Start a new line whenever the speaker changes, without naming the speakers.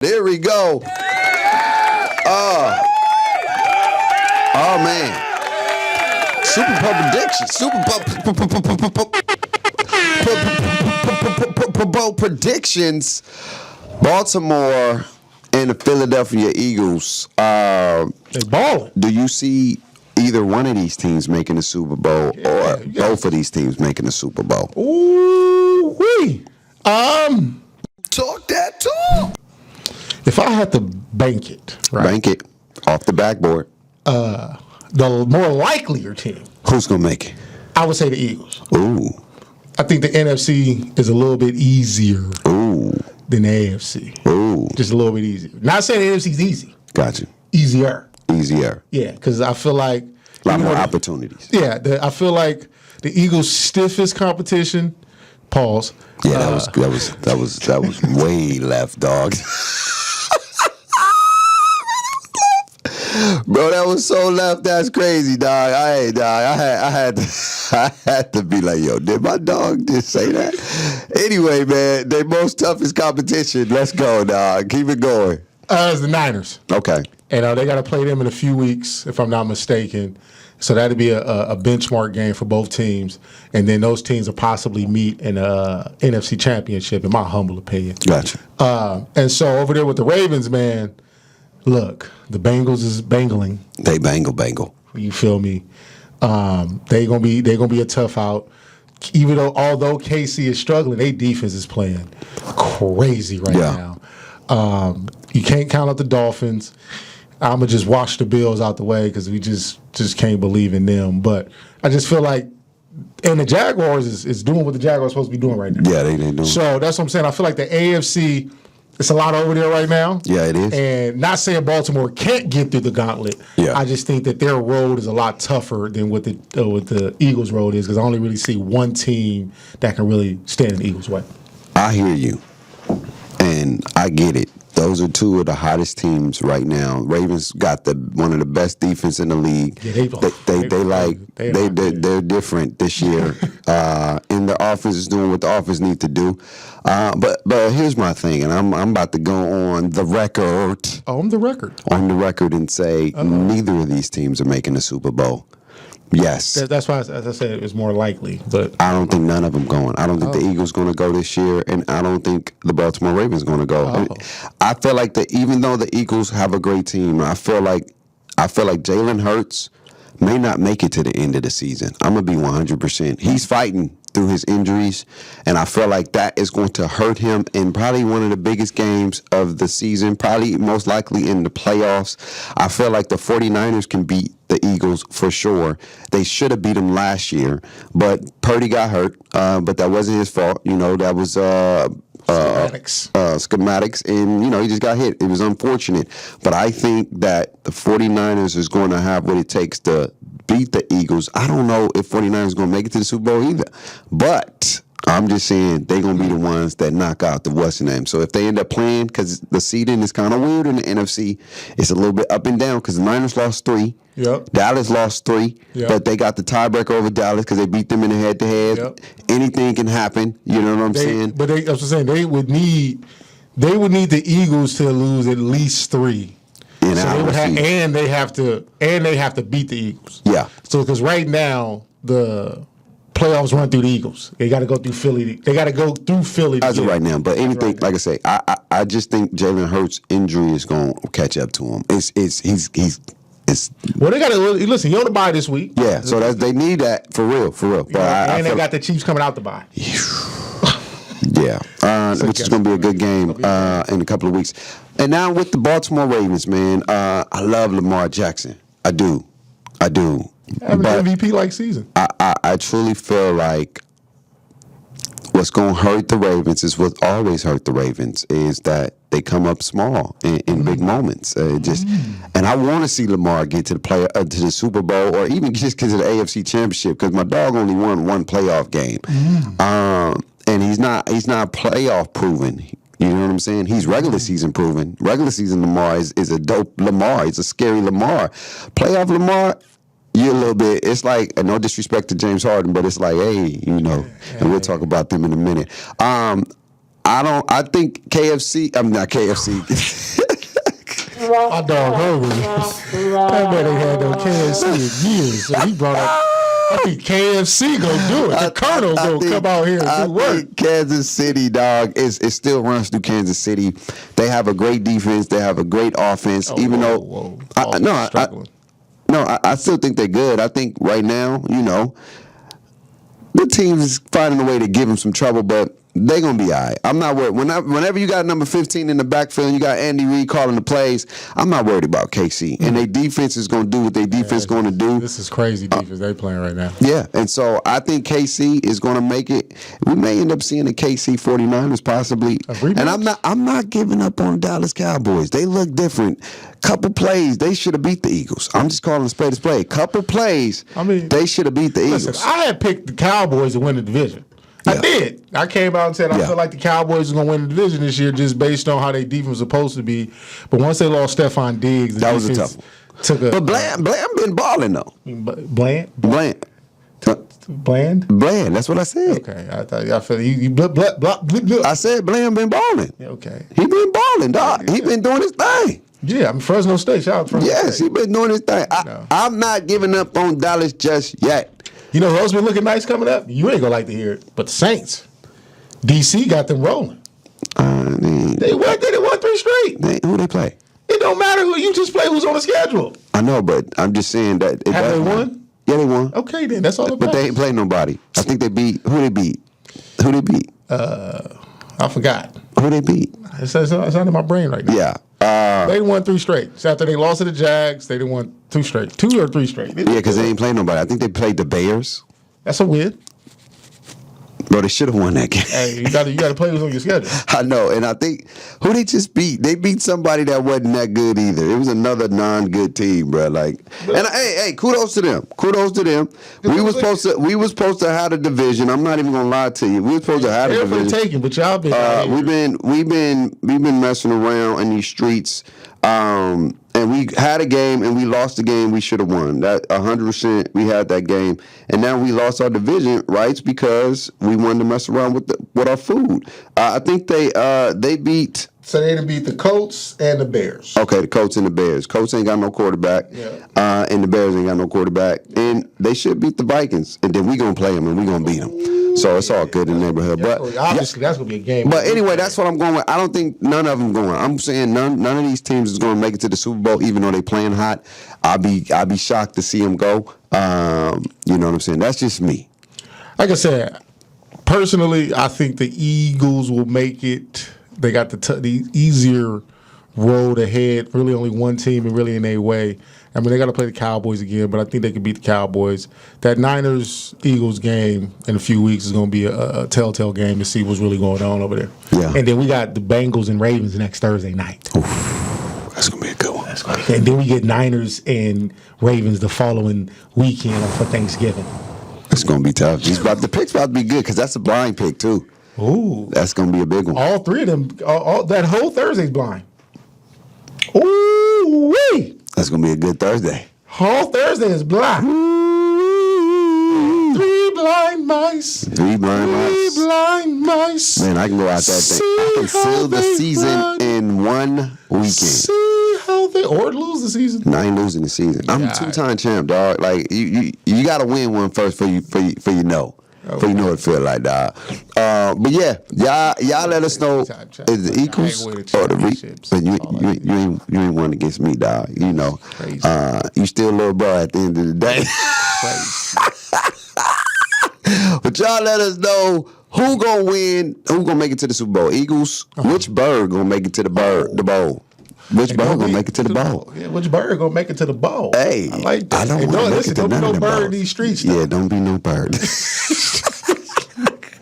There we go. Oh man. Super Bowl predictions. Super Bowl predictions. Baltimore and the Philadelphia Eagles.
They balling.
Do you see either one of these teams making the Super Bowl or both of these teams making the Super Bowl?
Ooh wee.
Talk that talk.
If I had to bank it, right?
Bank it off the backboard.
The more likelier team,
Who's gonna make it?
I would say the Eagles.
Ooh.
I think the NFC is a little bit easier
Ooh.
than the AFC.
Ooh.
Just a little bit easier. Not saying the AFC's easy.
Gotcha.
Easier.
Easier.
Yeah, because I feel like
A lot more opportunities.
Yeah, I feel like the Eagles' stiffest competition. Pause.
Yeah, that was way left, dog. Bro, that was so left. That's crazy, dog. I had to be like, yo, did my dog just say that? Anyway, man, their most toughest competition. Let's go, dog. Keep it going.
It's the Niners.
Okay.
And they got to play them in a few weeks, if I'm not mistaken. So that'd be a benchmark game for both teams. And then those teams will possibly meet in a NFC Championship, in my humble opinion.
Gotcha.
And so over there with the Ravens, man, look, the Bengals is bangling.
They bangle.
You feel me? They gonna be a tough out. Even although KC is struggling, their defense is playing crazy right now. You can't count out the Dolphins. I'ma just wash the Bills out the way because we just can't believe in them. But I just feel like, and the Jaguars is doing what the Jaguars are supposed to be doing right now.
Yeah, they do.
So that's what I'm saying. I feel like the AFC, it's a lot over there right now.
Yeah, it is.
And not saying Baltimore can't get through the gauntlet.
Yeah.
I just think that their road is a lot tougher than what the Eagles' road is because I only really see one team that can really stand in the Eagles' way.
I hear you, and I get it. Those are two of the hottest teams right now. Ravens got one of the best defense in the league.
Yeah,
they're different this year, and the offense is doing what the offense needs to do. But here's my thing, and I'm about to go on the record.
On the record
And say neither of these teams are making the Super Bowl. Yes.
That's why, as I said, it's more likely. But
I don't think none of them going. I don't think the Eagles going to go this year, and I don't think the Baltimore Ravens going to go. I feel like even though the Eagles have a great team, I feel like Jalen Hurts may not make it to the end of the season. I'm going to be 100%. He's fighting through his injuries, and I feel like that is going to hurt him in probably one of the biggest games of the season, probably most likely in the playoffs. I feel like the 49ers can beat the Eagles for sure. They should have beat them last year, but Purdy got hurt, but that wasn't his fault. That was schematics, and he just got hit. It was unfortunate, but I think that the 49ers is going to have what it takes to beat the Eagles. I don't know if 49ers is going to make it to the Super Bowl either, but I'm just saying they're going to be the ones that knock out the what's the name. So if they end up playing, because the seeding is kind of weird in the NFC, it's a little bit up and down because the Niners lost 3.
Yep.
Dallas lost 3, but they got the tiebreaker over Dallas because they beat them in the head-to-head. Yep. Anything can happen. You know what I'm saying?
But I was saying they would need the Eagles to lose at least 3. And they have to beat the Eagles.
Yeah.
So because right now the playoffs run through the Eagles. They got to go through Philly. They got to go through Philly.
As of right now, but anything like I say, I just think Jalen Hurts' injury is going to catch up to him.
Well, they got to listen. You're on the bye this week.
Yeah, so they need that for real. But
they got the Chiefs coming out the bye.
Yeah, which is going to be a good game in a couple of weeks. And now with the Baltimore Ravens, man, I love Lamar Jackson. I do.
Having an MVP-like season.
I truly feel like what's going to hurt the Ravens is what always hurt the Ravens is that they come up small in big moments. And I want to see Lamar get to the Super Bowl, or even just because of the AFC Championship, because my dog only won one playoff game, and he's not playoff proven. You know what I'm saying? He's regular season proven. Regular season Lamar is a dope Lamar. He's a scary Lamar. Playoff Lamar, you're a little bit, it's like, no disrespect to James Harden, but it's like, hey, and we'll talk about them in a minute. I think KFC. I'm not KFC.
My dog hungry. That man ain't had no KFC in years, so he brought up. I think KFC gonna do it. The Colonel gonna come out here and do work.
Think Kansas City, dog, it still runs through Kansas City. They have a great defense. They have a great offense. I still think they're good. I think right now, the team is finding a way to give them some trouble, but they're going to be all right. I'm not worried. Whenever you got number 15 in the backfield and you got Andy Reid calling the plays, I'm not worried about KC. And their defense is going to do what their defense is going to do.
This is crazy defense they playing right now.
Yeah, and so I think KC is going to make it. We may end up seeing the KC 49ers possibly. And I'm not giving up on Dallas Cowboys. They look different. Couple plays, they should have beat the Eagles. I'm just calling a spade a spade. Couple plays, they should have beat the Eagles.
I had picked the Cowboys to win the division. Yeah. I did. I came out and said I feel like the Cowboys are going to win the division this year just based on how their defense was supposed to be. But once they lost Stephon Diggs,
that was a tough one. But Bland been balling though.
Bland.
That's what I said.
Okay, I feel you.
I said Bland been balling.
Okay,
he been balling, dog. He been doing his thing.
Yeah, I'm Fresno State. Shout out to Fresno State.
Yes, he been doing his thing. I'm not giving up on Dallas just yet.
You know who's been looking nice coming up? You ain't gonna like to hear it, but the Saints, DC got them rolling. They won 3 straight.
Who they play?
It don't matter who you just play. Who's on the schedule?
I know, but I'm just saying that.
Have they won?
Yeah, they won.
Okay, then that's all that matters.
But they ain't played nobody. I think they beat. Who they beat?
I forgot.
Who they beat?
It's not in my brain right now.
Yeah.
They won 3 straight. So after they lost to the Jags, they didn't won 2 straight. 2 or 3 straight.
Yeah, because they ain't played nobody. I think they played the Bears.
That's a win.
Bro, they should have won that game.
Hey, you got to play who's on your schedule.
I know, and I think who they just beat. They beat somebody that wasn't that good either. It was another non-good team, bro. Hey, kudos to them. We was supposed to have a division. I'm not even gonna lie to you. We were supposed to have a division.
Taking, but y'all been.
We've been messing around in these streets. And we had a game and we lost the game we should have won. That 100% we had that game. And now we lost our division rights because we wanted to mess around with our food. I think they beat.
So they beat the Colts and the Bears.
Okay, the Colts and the Bears. Colts ain't got no quarterback. Yeah. And the Bears ain't got no quarterback. And they should beat the Vikings. And then we going to play them and we going to beat them. So it's all good in the neighborhood. But
obviously, that's going to be a game.
But anyway, that's what I'm going with. I don't think none of them going. I'm saying none of these teams is going to make it to the Super Bowl, even though they playing hot. I'll be shocked to see them go. You know what I'm saying? That's just me.
Like I said, personally, I think the Eagles will make it. They got the easier road ahead. Really, only one team and really in their way. I mean, they got to play the Cowboys again, but I think they can beat the Cowboys. That Niners-Eagles game in a few weeks is going to be a telltale game to see what's really going on over there.
Yeah.
And then we got the Bengals and Ravens next Thursday night.
Oof, that's going to be a good one.
And then we get Niners and Ravens the following weekend for Thanksgiving.
It's going to be tough. The pick's about to be good because that's a blind pick, too.
Ooh.
That's going to be a big one.
All 3 of them, that whole Thursday's blind. Ooh-wee.
That's going to be a good Thursday.
Whole Thursday is blind. 3 blind mice.
3 blind mice.
3 blind mice.
Man, I can go out that thing. I can seal the season in 1 weekend.
See how they or lose the season.
No, I ain't losing the season. I'm a 2-time champ, dog. Like you got to win one first for you know. Okay. For you know what it feel like, dog. But yeah, y'all let us know is the Eagles or the Reapers. But you ain't one against me, dog. You know, you still a little bro at the end of the day. But y'all let us know who gonna win, who gonna make it to the Super Bowl. Eagles. Which bird gonna make it to the bowl? Which bird gonna make it to the bowl?
Yeah, which bird gonna make it to the bowl?
Hey,
I like that.
I don't want to make it to
don't be
none
no
of the
bird
balls.
in these streets.
Yeah, don't be no bird.